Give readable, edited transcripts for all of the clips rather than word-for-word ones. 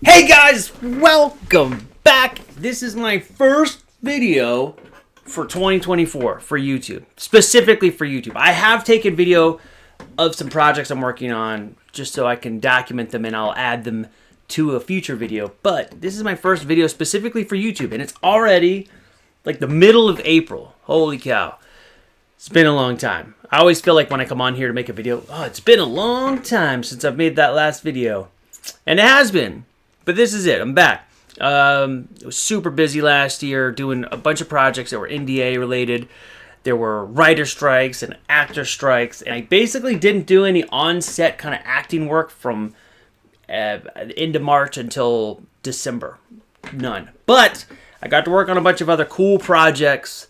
Hey guys, welcome back. This is my first video for 2024 for YouTube, specifically for YouTube. I have taken video of some projects I'm working on just so I can document them and I'll add them to a future video. But this is my first video specifically for YouTube and it's already like the middle of April. Holy cow. It's been a long time. I always feel like when I come on here to make a video, oh, it's been a long time since I've made that last video. And it has been. But this is it. I'm back. It was super busy last year doing a bunch of projects that were NDA related. There were writer strikes and actor strikes. And I basically didn't do any on-set kind of acting work from into March until December. None. But I got to work on a bunch of other cool projects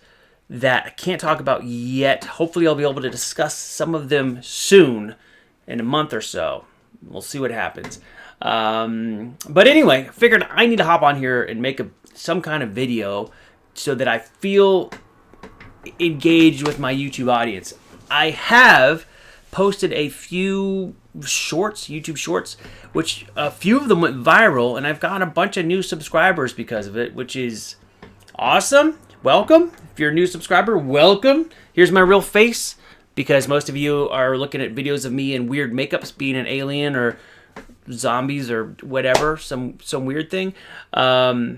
that I can't talk about yet. Hopefully I'll be able to discuss some of them soon, in a month or so. We'll see what happens. But anyway, I figured I need to hop on here and make some kind of video so that I feel engaged with my YouTube audience. I have posted a few shorts, YouTube shorts, which a few of them went viral, and I've got a bunch of new subscribers because of it, which is awesome. Welcome. If you're a new subscriber, welcome. Here's my real face, because most of you are looking at videos of me in weird makeups, being an alien or zombies or whatever, some weird thing. I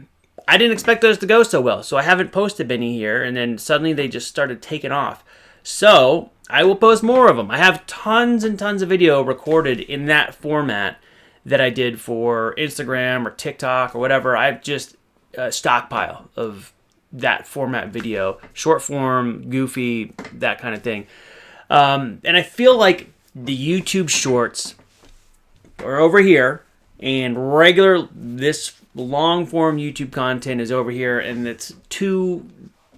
didn't expect those to go so well, so I haven't posted many here, and then suddenly they just started taking off. So I will post more of them. I have tons and tons of video recorded in that format that I did for Instagram or TikTok or whatever. I've just a stockpile of that format video, short form, goofy, that kind of thing. And I feel like the YouTube shorts are over here, and this long form YouTube content is over here, and it's two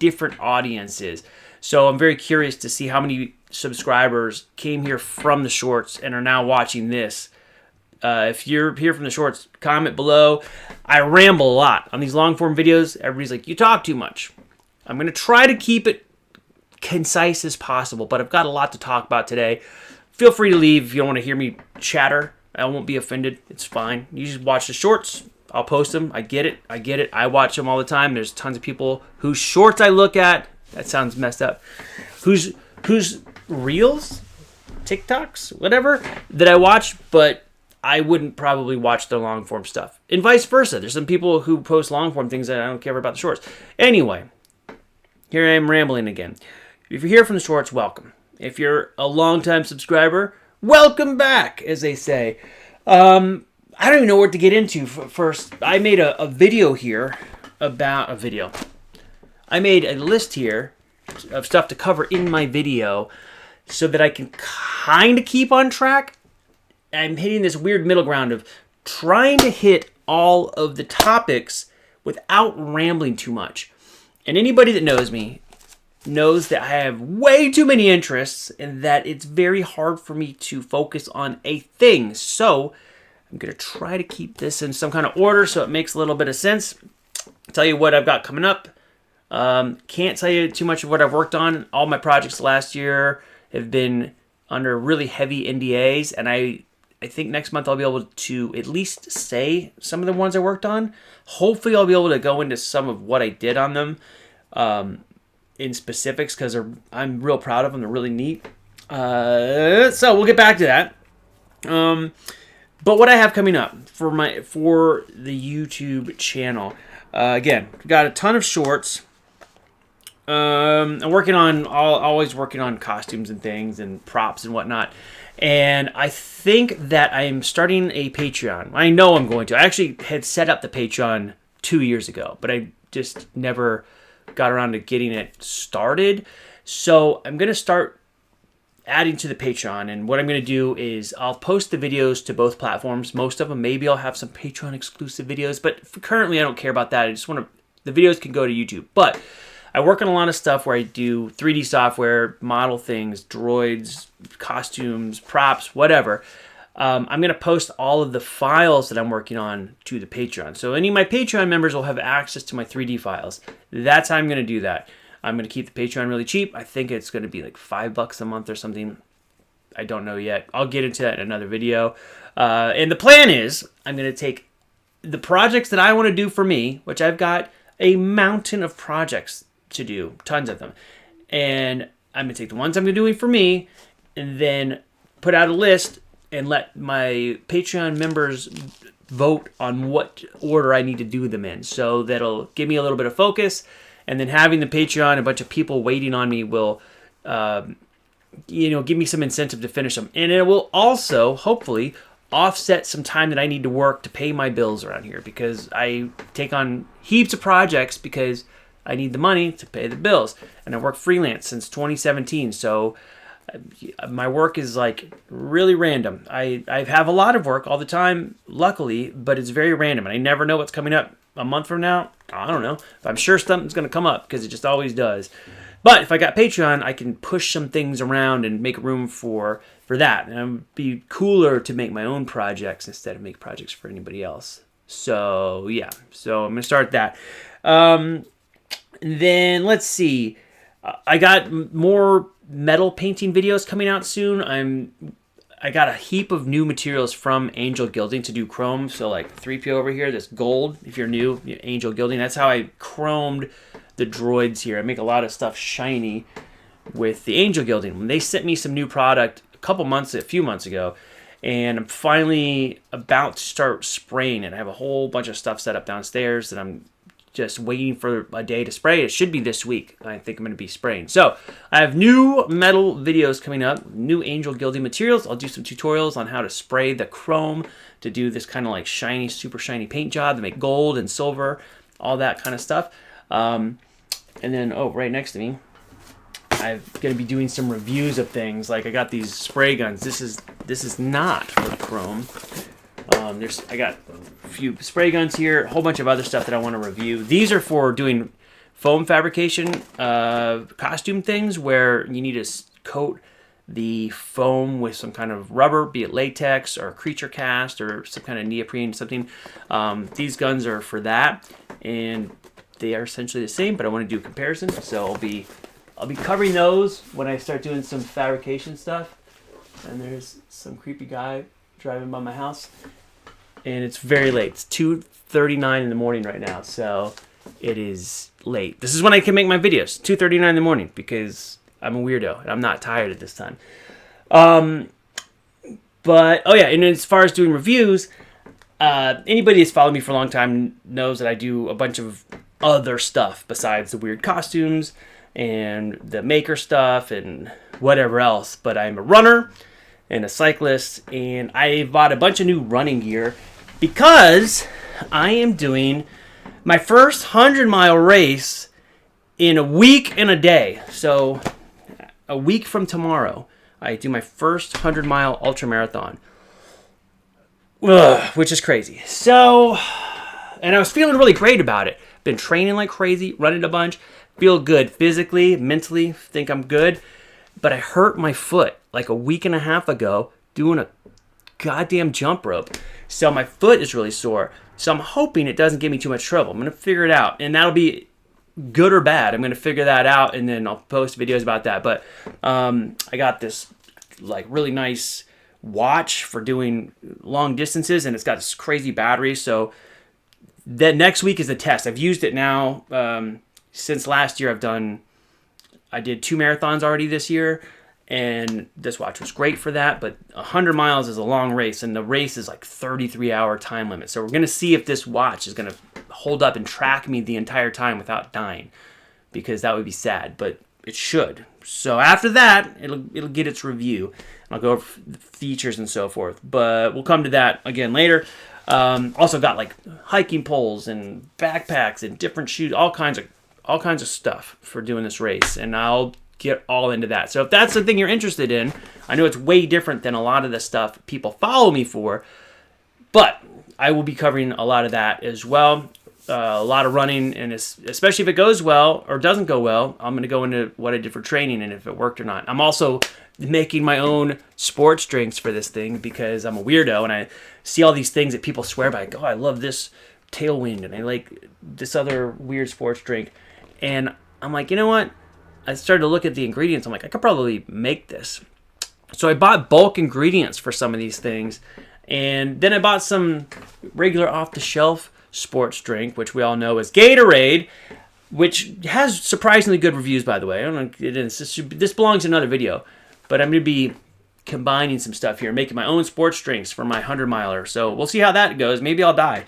different audiences. So I'm very curious to see how many subscribers came here from the shorts and are now watching this. If you're here from the shorts, comment below. I ramble a lot on these long form videos. Everybody's like, you talk too much. I'm going to try to keep it concise as possible, but I've got a lot to talk about today. Feel free to leave if you don't want to hear me chatter. I won't be offended. It's fine. You just watch the shorts. I'll post them. I get it. I watch them all the time. There's tons of people whose shorts I look at. That sounds messed up. Whose reels, TikToks, whatever, that I watch, but I wouldn't probably watch the long form stuff. And vice versa. There's some people who post long form things that I don't care about the shorts. Anyway, here I am rambling again. If you're here from the shorts, welcome. If you're a longtime subscriber, welcome back, as they say. I don't even know what to get into first. I made a video here about a video. I made a list here of stuff to cover in my video so that I can kind of keep on track. I'm hitting this weird middle ground of trying to hit all of the topics without rambling too much. And anybody that knows me knows that I have way too many interests and that it's very hard for me to focus on a thing. So I'm going to try to keep this in some kind of order so it makes a little bit of sense. I'll tell you what I've got coming up. Can't tell you too much of what I've worked on. All my projects last year have been under really heavy NDAs, and I think next month I'll be able to at least say some of the ones I worked on. Hopefully I'll be able to go into some of what I did on them in specifics, because I'm real proud of them. They're really neat. So we'll get back to that. But what I have coming up for the YouTube channel, again, got a ton of shorts. I'm always working on costumes and things and props and whatnot. And I think that I am starting a Patreon. I know I'm going to. I actually had set up the Patreon 2 years ago, but I just never got around to getting it started. So I'm going to start adding to the Patreon. And what I'm going to do is I'll post the videos to both platforms. Most of them, maybe I'll have some Patreon exclusive videos, but currently I don't care about that. The videos can go to YouTube. But I work on a lot of stuff where I do 3D software, model things, droids, costumes, props, whatever. I'm going to post all of the files that I'm working on to the Patreon. So any of my Patreon members will have access to my 3D files. That's how I'm going to do that. I'm going to keep the Patreon really cheap. I think it's going to be like $5 a month or something. I don't know yet. I'll get into that in another video. And the plan is I'm going to take the projects that I want to do for me, which I've got a mountain of projects to do, tons of them. And I'm going to take the ones I'm going to do for me and then put out a list and let my Patreon members vote on what order I need to do them in. So that'll give me a little bit of focus. And then having the Patreon, a bunch of people waiting on me will, give me some incentive to finish them. And it will also, hopefully, offset some time that I need to work to pay my bills around here, because I take on heaps of projects because I need the money to pay the bills. And I work freelance since 2017, so my work is like really random. I have a lot of work all the time, luckily, but it's very random, and I never know what's coming up a month from now. I don't know. But I'm sure something's going to come up because it just always does. But if I got Patreon, I can push some things around and make room for that. And it would be cooler to make my own projects instead of make projects for anybody else. So, yeah. So I'm going to start that. Then, let's see. I got more metal painting videos coming out soon. I got a heap of new materials from Angel Gilding to do chrome. So like 3PO over here, this gold, if you're new, Angel Gilding. That's how I chromed the droids here. I make a lot of stuff shiny with the Angel Gilding. When they sent me some new product a few months ago, and I'm finally about to start spraying it. I have a whole bunch of stuff set up downstairs that I'm just waiting for a day to spray. It should be this week. I think I'm going to be spraying. So I have new metal videos coming up, new Angel Gilding materials. I'll do some tutorials on how to spray the chrome to do this kind of like shiny, super shiny paint job to make gold and silver, all that kind of stuff. And then, right next to me, I'm going to be doing some reviews of things. Like I got these spray guns. This is not for the chrome. I got a few spray guns here, a whole bunch of other stuff that I want to review. These are for doing foam fabrication costume things where you need to coat the foam with some kind of rubber, be it latex or creature cast or some kind of neoprene, something. These guns are for that, and they are essentially the same, but I want to do a comparison. So I'll be covering those when I start doing some fabrication stuff. And there's some creepy guy driving by my house, and it's very late. It's 2:39 in the morning right now, so it is late. This is when I can make my videos, 2:39 in the morning, because I'm a weirdo and I'm not tired at this time. But and as far as doing reviews, anybody that's followed me for a long time knows that I do a bunch of other stuff besides the weird costumes and the maker stuff and whatever else. But I'm a runner and a cyclist, and I bought a bunch of new running gear because I am doing my first 100-mile race in a week and a day. So a week from tomorrow, I do my first 100-mile ultra marathon, which is crazy. So, and I was feeling really great about it. Been training like crazy, running a bunch, feel good physically, mentally, think I'm good. But I hurt my foot like a week and a half ago doing a goddamn jump rope. So my foot is really sore. So I'm hoping it doesn't give me too much trouble. I'm going to figure it out. And that'll be good or bad. I'm going to figure that out, and then I'll post videos about that. But I got this like really nice watch for doing long distances, and it's got this crazy battery. So that next week is the test. I've used it now since last year. I did 2 marathons already this year, and this watch was great for that. But 100 miles is a long race, and the race is like 33-hour time limit. So we're going to see if this watch is going to hold up and track me the entire time without dying, because that would be sad, but it should. So after that, it'll get its review. I'll go over the features and so forth, but we'll come to that again later. Also got like hiking poles and backpacks and different shoes, all kinds of stuff for doing this race, and I'll get all into that. So if that's the thing you're interested in, I know it's way different than a lot of the stuff people follow me for, but I will be covering a lot of that as well. A lot of running, and especially if it goes well or doesn't go well, I'm going to go into what I did for training and if it worked or not. I'm also making my own sports drinks for this thing because I'm a weirdo and I see all these things that people swear by. Like, oh, I love this Tailwind and I like this other weird sports drink. And I'm like, you know what? I started to look at the ingredients. I'm like, I could probably make this. So I bought bulk ingredients for some of these things, And then I bought some regular off-the-shelf sports drink, which we all know is Gatorade, which has surprisingly good reviews, by the way. I don't know, this belongs in another video, but I'm going to be combining some stuff here, making my own sports drinks for my 100-miler. So we'll see how that goes. Maybe I'll die.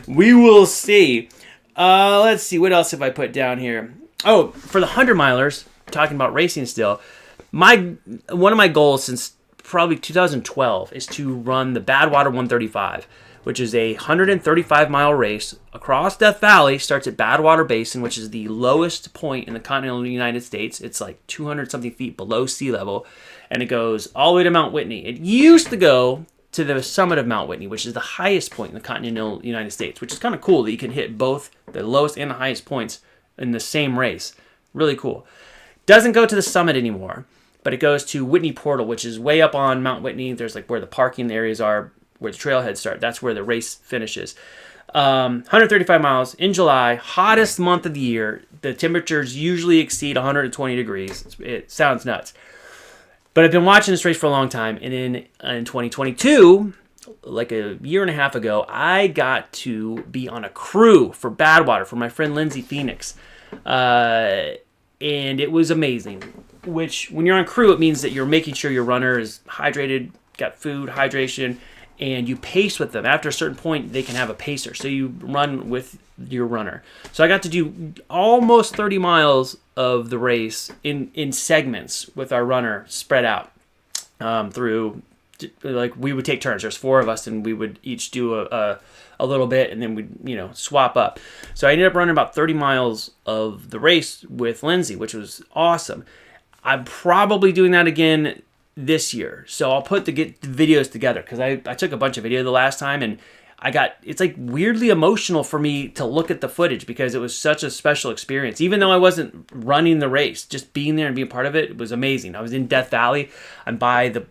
We will see. Let's see. What else have I put down here? Oh, for the 100-milers, talking about racing still, one of my goals since probably 2012 is to run the Badwater 135, which is a 135-mile race across Death Valley. Starts at Badwater Basin, which is the lowest point in the continental United States. It's like 200-something feet below sea level, and it goes all the way to Mount Whitney. It used to go to the summit of Mount Whitney, which is the highest point in the continental United States, which is kind of cool that you can hit both the lowest and the highest points in the same race. Really cool. Doesn't go to the summit anymore, but it goes to Whitney Portal, which is way up on Mount Whitney. There's like where the parking areas are, where the trailheads start. That's where the race finishes. 135 miles in July, hottest month of the year. The temperatures usually exceed 120 degrees. It sounds nuts. But I've been watching this race for a long time, and in 2022, like a year and a half ago, I got to be on a crew for Badwater for my friend Lindsay Phoenix. And it was amazing. Which, when you're on crew, it means that you're making sure your runner is hydrated, got food, hydration, and you pace with them. After a certain point, they can have a pacer. So you run with your runner. So I got to do almost 30 miles of the race in segments with our runner spread out through, like, we would take turns. There's 4 of us, and we would each do a little bit, and then we'd, swap up. So I ended up running about 30 miles of the race with Lindsay, which was awesome. I'm probably doing that again this year. So I'll get the videos together, because I took a bunch of video the last time, and it's like weirdly emotional for me to look at the footage, because it was such a special experience. Even though I wasn't running the race, just being there and being part of it was amazing. I was in Death Valley. I'm by the,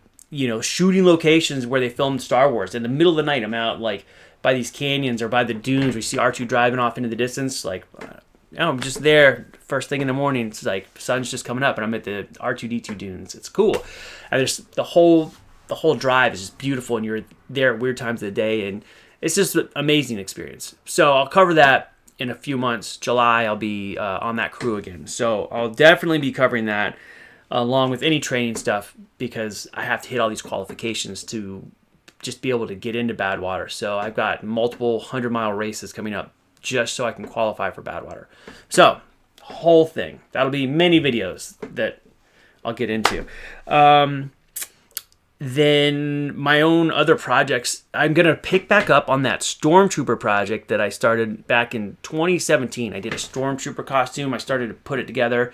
shooting locations where they filmed Star Wars. In the middle of the night, I'm out like by these canyons or by the dunes. We see R2 driving off into the distance. Like, I'm just there first thing in the morning. It's like sun's just coming up, and I'm at the R2D2 dunes. It's cool. And there's the whole drive is just beautiful, and you're there at weird times of the day, and it's just an amazing experience. So I'll cover that in a few months. July, I'll be on that crew again. So I'll definitely be covering that along with any training stuff, because I have to hit all these qualifications to just be able to get into Badwater. So I've got multiple 100-mile races coming up just so I can qualify for Badwater. So, whole thing. That'll be many videos that I'll get into. Then my own other projects, I'm going to pick back up on that Stormtrooper project that I started back in 2017. I did a Stormtrooper costume. I started to put it together.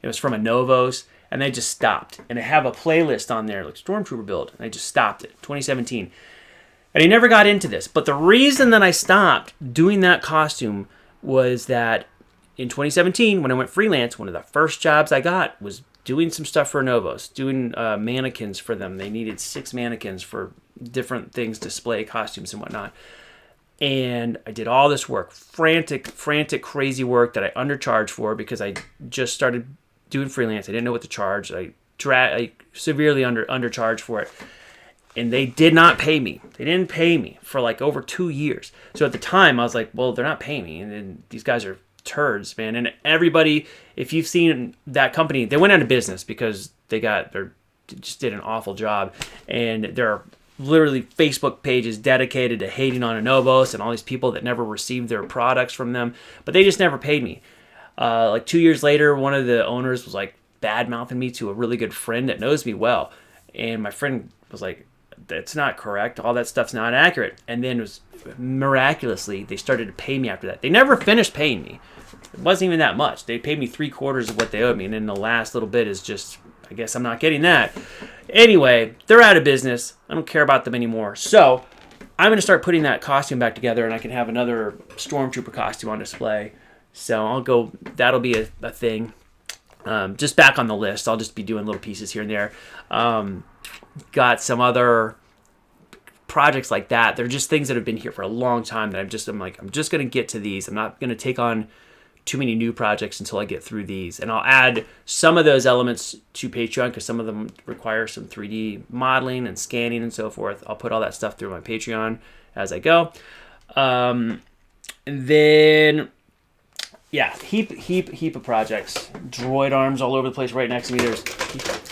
It was from a Novos, and I just stopped. And I have a playlist on there, like Stormtrooper build, and I just stopped it, 2017. And I never got into this. But the reason that I stopped doing that costume was that in 2017, when I went freelance, one of the first jobs I got was doing some stuff for Novos, doing mannequins for them. They needed 6 mannequins for different things, display costumes and whatnot. And I did all this work, frantic, crazy work that I undercharged for, because I just started doing freelance. I didn't know what to charge. I severely undercharged for it. And they did not pay me. They didn't pay me for like over 2 years. So at the time, I was like, well, they're not paying me. And these guys are turds, man. And everybody, if you've seen that company, they went out of business because they just did an awful job. And there are literally Facebook pages dedicated to hating on Novos and all these people that never received their products from them. But they just never paid me. Like 2 years later, one of the owners was like bad-mouthing me to a really good friend that knows me well. And my friend was like, that's not correct. All that stuff's not accurate. And then miraculously, they started to pay me after that. They never finished paying me. It wasn't even that much. They paid me 3/4 of what they owed me. And then the last little bit is just, I guess I'm not getting that. Anyway, they're out of business. I don't care about them anymore. So I'm going to start putting that costume back together, and I can have another Stormtrooper costume on display. So that'll be a thing. Just back on the list. I'll just be doing little pieces here and there. Got some other projects like that. They're just things that have been here for a long time that I'm just going to get to these. I'm not going to take on too many new projects until I get through these. And I'll add some of those elements to Patreon because some of them require some 3D modeling and scanning and so forth. I'll put all that stuff through my Patreon as I go. And then, yeah, heap of projects. Droid arms all over the place right next to me. You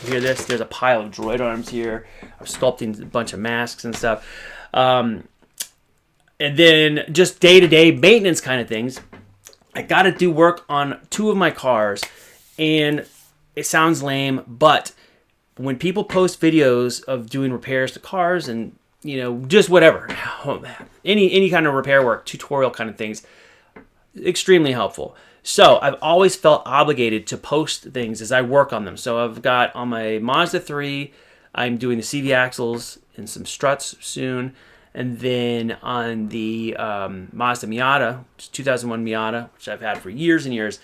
hear this? There's a pile of droid arms here. I'm sculpting a bunch of masks and stuff. And then just day-to-day maintenance kind of things. I got to do work on 2 of my cars, and it sounds lame, but when people post videos of doing repairs to cars and, you know, just whatever, any kind of repair work, tutorial kind of things, extremely helpful. So I've always felt obligated to post things as I work on them. So I've got on my Mazda 3, I'm doing the CV axles and some struts soon. And then on the Mazda Miata, 2001 Miata, which I've had for years and years,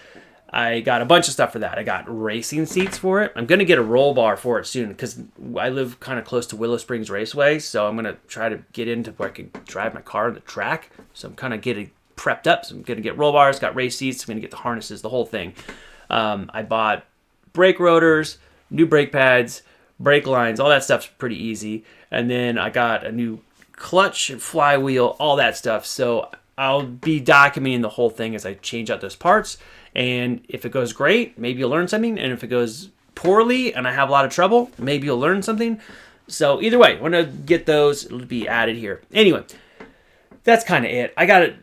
I got a bunch of stuff for that. I got racing seats for it. I'm going to get a roll bar for it soon because I live kind of close to Willow Springs Raceway. So I'm going to try to get into where I can drive my car on the track. So I'm kind of getting prepped up. So I'm going to get roll bars, got race seats. I'm going to get the harnesses, the whole thing. I bought brake rotors, new brake pads, brake lines. All that stuff's pretty easy. And then I got a new clutch and flywheel, all that stuff. So I'll be documenting the whole thing as I change out those parts. And if it goes great, maybe you'll learn something. And if it goes poorly and I have a lot of trouble, maybe you'll learn something. So either way, when I get those, it'll be added here. Anyway, that's kind of it. I got it.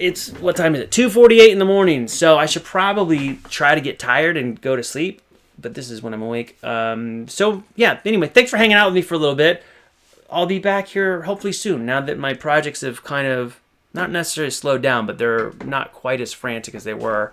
It's, what time is it? 2:48 in the morning. So I should probably try to get tired and go to sleep. But this is when I'm awake. So yeah, anyway, thanks for hanging out with me for a little bit. I'll be back here hopefully soon now that my projects have kind of not necessarily slowed down, but they're not quite as frantic as they were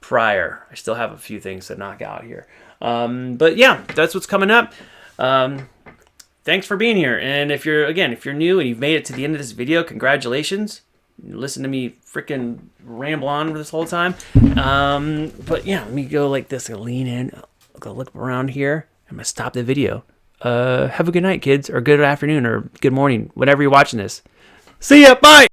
prior. I still have a few things to knock out here. But yeah, that's what's coming up. Thanks for being here. And if you're new and you've made it to the end of this video, congratulations. Listen to me freaking ramble on this whole time. But yeah, let me go like this. I'll lean in. I'll go look around here. I'm going to stop the video. Have a good night, kids, or good afternoon, or good morning, whenever you're watching this. See ya. Bye.